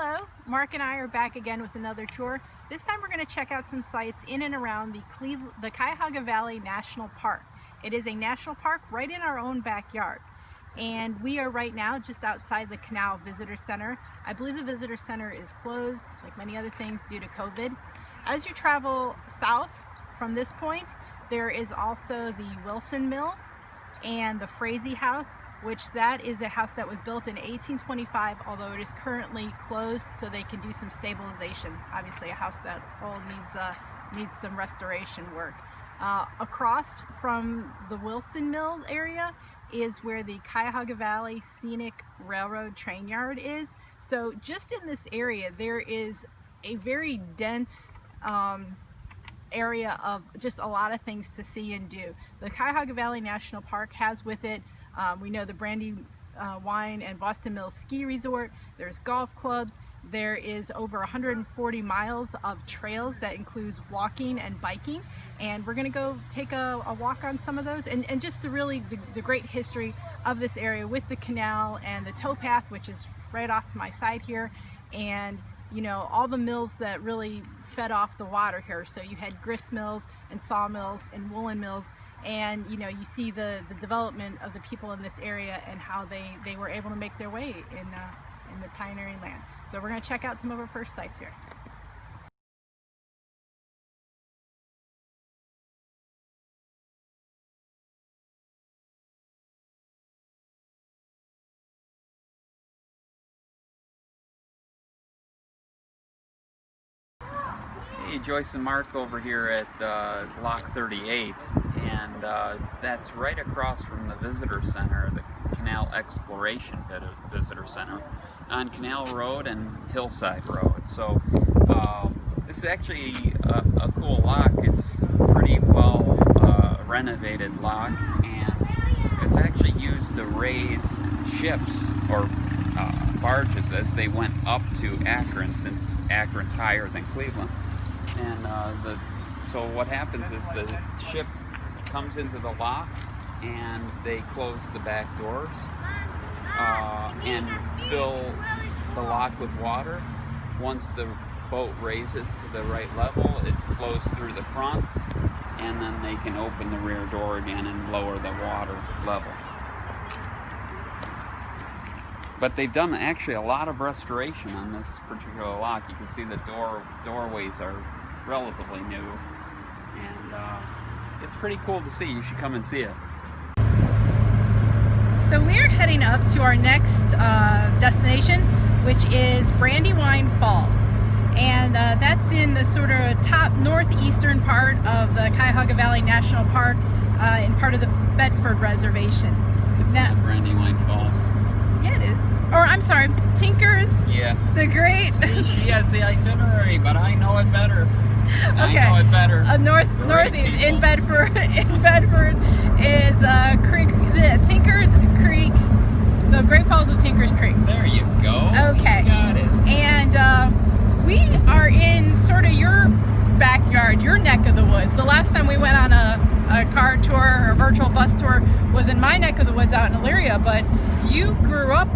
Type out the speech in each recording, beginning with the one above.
Hello, Mark and I are back again with another tour. This time we're going to check out some sites in and around the Cuyahoga Valley National Park. It is a national park right in our own backyard. And we are right now just outside the Canal Visitor Center. I believe the Visitor Center is closed, like many other things, due to COVID. As you travel south from this point, there is also the Wilson Mill and the Frazee House, which that is a house that was built in 1825, although it is currently closed so they can do some stabilization. Obviously a house that old needs some restoration work. Across from the Wilson Mill area is where the Cuyahoga Valley Scenic Railroad train yard is. So just in this area there is a very dense area of just a lot of things to see and do. The Cuyahoga Valley National Park has with it, we know the Brandywine and Boston Mills Ski Resort, there's golf clubs, there is over 140 miles of trails that includes walking and biking, and we're going to go take a walk on some of those and just the great history of this area with the canal and the towpath, which is right off to my side here, and you know, all the mills that really fed off the water here. So you had grist mills and sawmills and woolen mills, and you know, you see the development of the people in this area and how they were able to make their way in the pioneering land. So we're going to check out some of our first sites here. Hey, Joyce and Mark over here at Lock 38, and that's right across from the Visitor Center, the Canal Exploration Visitor Center, on Canal Road and Hillside Road. So this is actually a cool lock. It's pretty well renovated lock, and it's actually used to raise ships or barges as they went up to Akron, since Akron's higher than Cleveland. And so what happens is the ship comes into the lock and they close the back doors and fill the lock with water. Once the boat raises to the right level, it flows through the front, and then they can open the rear door again and lower the water level. But they've done actually a lot of restoration on this particular lock. You can see the doorways are relatively new, and it's pretty cool to see. You should come and see it. So we're heading up to our next destination, which is Brandywine Falls, and that's in the sort of top northeastern part of the Cuyahoga Valley National Park, in part of the Bedford Reservation. It's not Brandywine Falls. Yeah, it is. Or I'm sorry, Tinker's. Yes. The Great. She has the itinerary, but I know it better. Okay. I know it better. Northeast in Bedford. In Bedford is Creek, the Tinker's Creek, the Great Falls of Tinker's Creek. There you go. Okay. You got it. And we are in sort of your backyard, your neck of the woods. The last time we went on a car tour or a virtual bus tour was in my neck of the woods out in Elyria, but you grew up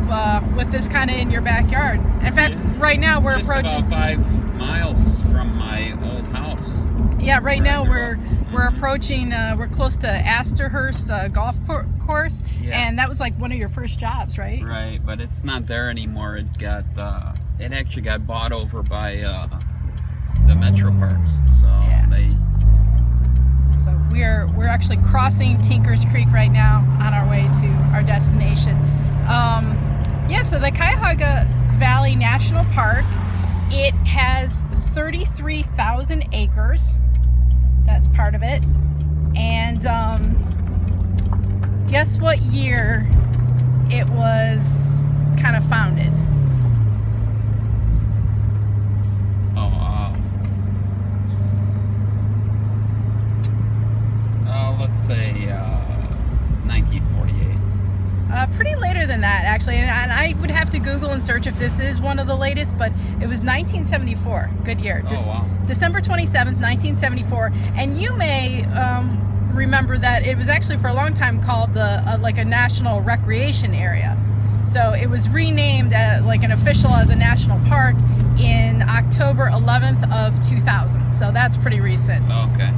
with this kind of in your backyard. In fact, right now we're just approaching about 5 miles from my old house. Yeah, right now we're approaching. We're close to Astorhurst golf course, yeah. And that was like one of your first jobs, right? Right, but it's not there anymore. It got it actually got bought over by the Metro Parks. So yeah. So we're actually crossing Tinker's Creek right now on our way to our destination. Yeah, so the Cuyahoga Valley National Park, it has 33,000 acres. That's part of it. And guess what year it was kind of founded? Let's say 1948. Pretty later than that, actually, and I would have to Google and search if this is one of the latest, but it was 1974. Good year. Wow. December 27th, 1974, and you may remember that it was actually for a long time called like a national recreation area. So it was renamed like an official as a national park in October 11th of 2000. So that's pretty recent. Okay.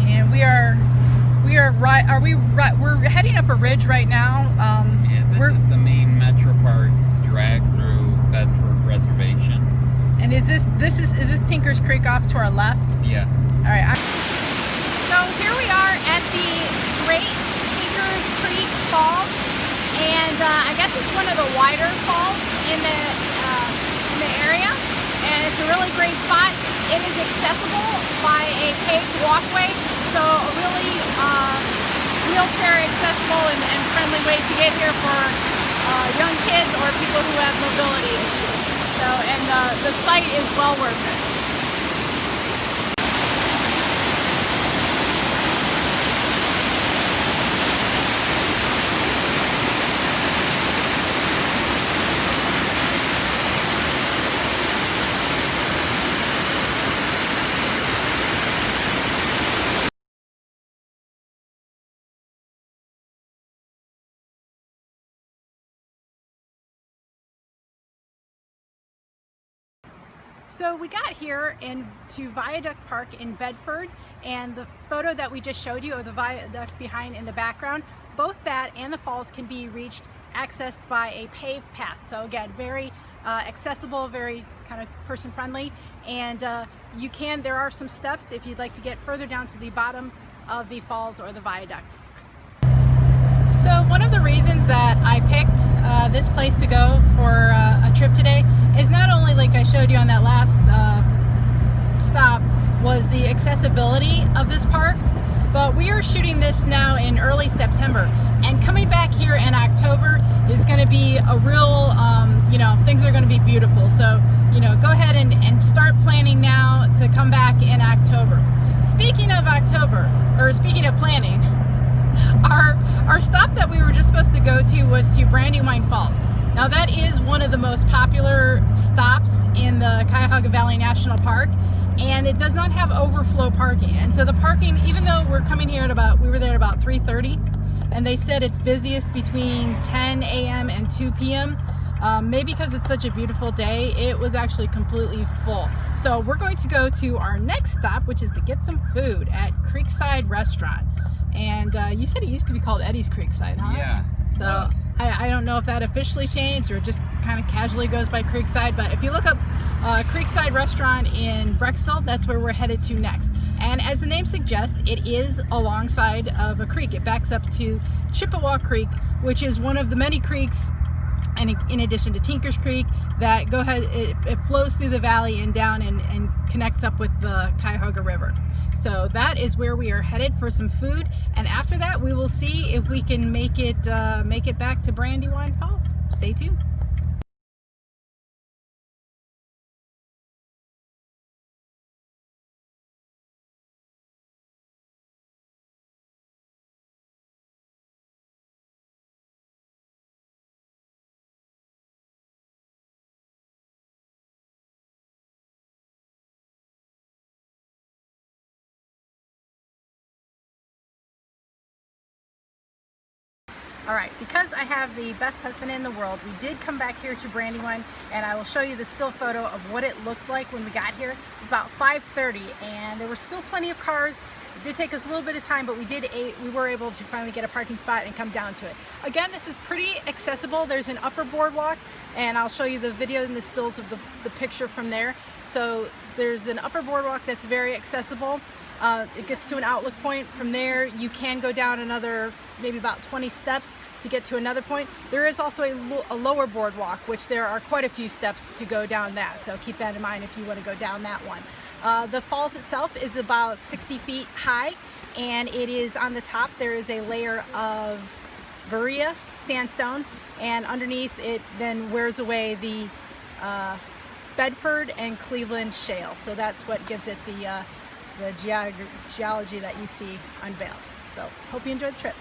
And we're heading up a ridge right now. Yeah, this is the main Metro Park drag through Bedford Reservation. And is this Tinker's Creek off to our left? Yes. All right. So here we are at the Great Tinker's Creek Falls, and I guess it's one of the wider falls in the area, and it's a really great spot. It is accessible by a paved walkway, so a really wheelchair accessible and friendly way to get here for young kids or people who have mobility issues. So, and the site is well worth it. So we got here to Viaduct Park in Bedford, and the photo that we just showed you of the viaduct behind in the background, both that and the falls can be accessed by a paved path. So again, very accessible, very kind of person friendly, and there are some steps if you'd like to get further down to the bottom of the falls or the viaduct. So one of the reasons that I picked this place to go for a trip today is not only, like I showed you on that last stop, was the accessibility of this park, but we are shooting this now in early September, and coming back here in October is going to be a real, things are going to be beautiful. So, go ahead and start planning now to come back in October. Speaking of October, or speaking of planning, our stop that we were just supposed to go to was to Brandywine Falls. Now that is one of the most popular stops in the Cuyahoga Valley National Park, and it does not have overflow parking. And so the parking, even though we were there at about 3:30, and they said it's busiest between 10 a.m. and 2 p.m. Maybe because it's such a beautiful day, it was actually completely full. So we're going to go to our next stop, which is to get some food at Creekside Restaurant. And you said it used to be called Eddie's Creekside, huh? Yeah. So I don't know if that officially changed or just kind of casually goes by Creekside, but if you look up Creekside Restaurant in Brecksville, that's where we're headed to next. And as the name suggests, it is alongside of a creek. It backs up to Chippewa Creek, which is one of the many creeks, and in addition to Tinker's Creek, that it flows through the valley and down and connects up with the Cuyahoga River. So that is where we are headed for some food, and after that we will see if we can make it back to Brandywine Falls. Stay tuned. All right, because I have the best husband in the world, we did come back here to Brandywine, and I will show you the still photo of what it looked like when we got here. It's about 5:30, and there were still plenty of cars. It did take us a little bit of time, but we were able to finally get a parking spot and come down to it. Again, this is pretty accessible. There's an upper boardwalk, and I'll show you the video and the stills of the picture from there. So there's an upper boardwalk that's very accessible. It gets to an outlook point. From there you can go down another maybe about 20 steps to get to another point. There is also a lower boardwalk, which there are quite a few steps to go down that, so keep that in mind if you want to go down that one. The falls itself is about 60 feet high, and it is on the top there is a layer of Berea sandstone, and underneath it then wears away the Bedford and Cleveland shale. So that's what gives it the geology that you see unveiled. So hope you enjoy the trip.